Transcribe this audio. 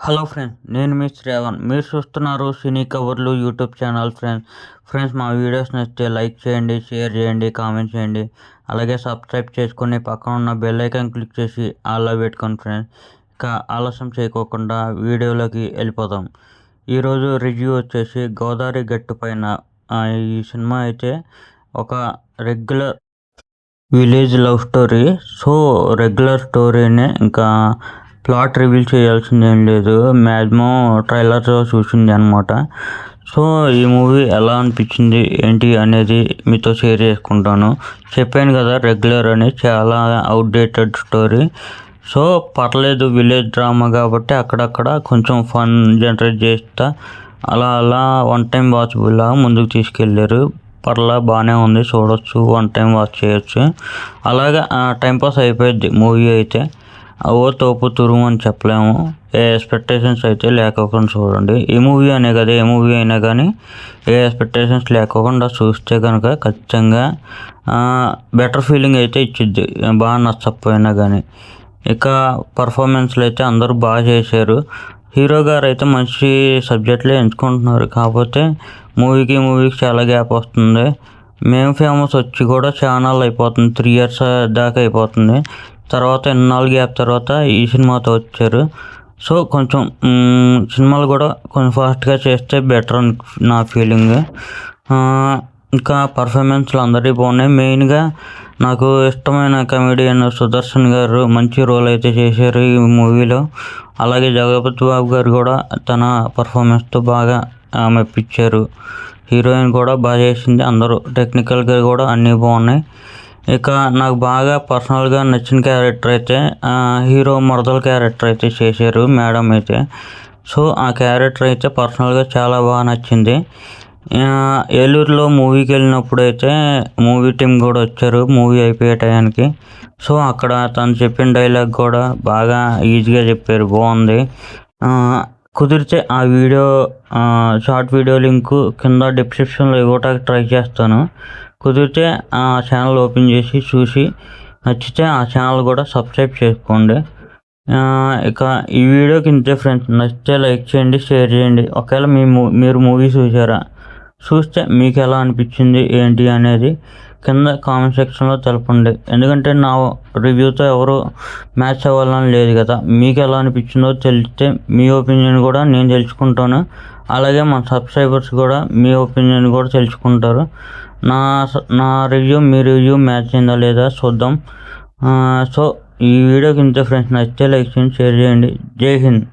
Hello friends, నేను మీ శ్రావణ్. మీరు చూస్తున్నారు సినీ కవర్లు యూట్యూబ్ ఛానల్. ఫ్రెండ్స్ మా వీడియోస్ నచ్చితే లైక్ చేయండి, షేర్ చేయండి, కామెంట్ చేయండి. అలాగే సబ్స్క్రైబ్ చేసుకుని పక్కన ఉన్న బెల్ ఐకాన్ క్లిక్ చేసి ఆల్లో పెట్టుకోండి ఫ్రెండ్స్. ఇక ఆలస్యం చేయకోకుండా వీడియోలోకి వెళ్ళిపోదాం. ఈరోజు రివ్యూ వచ్చేసి గోదావరి గట్టు పైన. ఈ సినిమా అయితే ఒక regular village love story. So regular స్టోరీనే, ఇంకా ప్లాట్ రివీల్ చేయాల్సింది ఏం లేదు. మ్యాక్సిమం ట్రైలర్తో చూసింది అనమాట. సో ఈ మూవీ ఎలా అనిపించింది ఏంటి అనేది మీతో షేర్ చేసుకుంటాను. చెప్పాను కదా రెగ్యులర్ అని, చాలా అవుట్డేటెడ్ స్టోరీ. సో పర్లేదు, విలేజ్ డ్రామా కాబట్టి అక్కడక్కడ కొంచెం ఫన్ జనరేట్ చేస్తా అలా వన్ టైం వాచబుల్ లాగా ముందుకు తీసుకెళ్ళారు. పర్లా బాగానే ఉంది, చూడొచ్చు, వన్ టైం వాచ్ చేయొచ్చు. అలాగే టైంపాస్ అయిపోయింది మూవీ అయితే. ఓ తోపు తురుము అని చెప్పలేము. ఏ ఎక్స్పెక్టేషన్స్ అయితే లేకోకుండా చూడండి. ఈ మూవీ అనే కదా, ఏ మూవీ అయినా కానీ ఏ ఎక్స్పెక్టేషన్స్ లేకోకుండా చూస్తే కనుక ఖచ్చితంగా బెటర్ ఫీలింగ్ అయితే ఇచ్చిద్ది, బాగా నచ్చకపోయినా కానీ. ఇక పర్ఫార్మెన్స్లు అయితే అందరూ బాగా చేశారు. హీరో గారు అయితే మంచి సబ్జెక్ట్లే ఎంచుకుంటున్నారు. కాకపోతే మూవీకి చాలా గ్యాప్ వస్తుంది. మేము ఫేమస్ వచ్చి కూడా ఛానల్ అయిపోతుంది, 3 years దాకా అయిపోతుంది. తర్వాత ఎన్నాళ్ళు గ్యాప్ తర్వాత ఈ సినిమాతో వచ్చారు. సో కొంచెం సినిమాలు కూడా కొంచెం ఫాస్ట్గా చేస్తే బెటర్ అని నా ఫీలింగ్. ఇంకా పర్ఫార్మెన్స్లు అందరికీ బాగున్నాయి. మెయిన్గా నాకు ఇష్టమైన కమెడియన్ సుదర్శన్ గారు మంచి రోల్ అయితే చేశారు ఈ మూవీలో. అలాగే జగపతి బాబు గారు కూడా తన పర్ఫార్మెన్స్తో బాగా మెప్పించారు. హీరోయిన్ కూడా బాగా చేసింది. అందరూ టెక్నికల్గా కూడా అన్నీ బాగున్నాయి. ఇక నాకు బాగా పర్సనల్గా నచ్చిన క్యారెక్టర్ అయితే హీరో మరదల క్యారెక్టర్ అయితే చేశారు మేడం అయితే. సో ఆ క్యారెక్టర్ అయితే పర్సనల్గా చాలా బాగా నచ్చింది. ఏలూరులో మూవీకి వెళ్ళినప్పుడు అయితే మూవీ టీం కూడా వచ్చారు మూవీ అయిపోయే టయానికి. సో అక్కడ తను చెప్పిన డైలాగ్ కూడా బాగా ఈజీగా చెప్పారు, బాగుంది. కుదిరితే ఆ వీడియో షార్ట్ వీడియో లింక్ కింద డిస్క్రిప్షన్లో ఇవ్వటానికి ట్రై చేస్తాను. కుదిరితే ఆ ఛానల్ ఓపెన్ చేసి చూసి నచ్చితే ఆ ఛానల్ కూడా సబ్స్క్రైబ్ చేసుకోండి. ఇక ఈ వీడియోకి ఇంతే ఫ్రెండ్స్. నచ్చితే లైక్ చేయండి, షేర్ చేయండి. ఒకవేళ మీరు మూవీ చూస్తే మీకు ఎలా అనిపించింది ఏంటి అనేది కింద కామెంట్ సెక్షన్లో తెలపండి. ఎందుకంటే నా రివ్యూతో ఎవరు మ్యాచ్ అవ్వాలని లేదు కదా. మీకు ఎలా అనిపించిందో తెలిస్తే మీ ఒపీనియన్ కూడా నేను తెలుసుకుంటాను. అలాగే మన సబ్స్క్రైబర్స్ కూడా మీ ఒపీనియన్ కూడా తెలుసుకుంటారు. నా రివ్యూ మీ రివ్యూ మ్యాచ్ అయిందా లేదా చూద్దాం. సో ఈ వీడియోకి ఇంతే ఫ్రెండ్స్. నచ్చితే లైక్ చేయండి, షేర్ చేయండి. జై హింద్.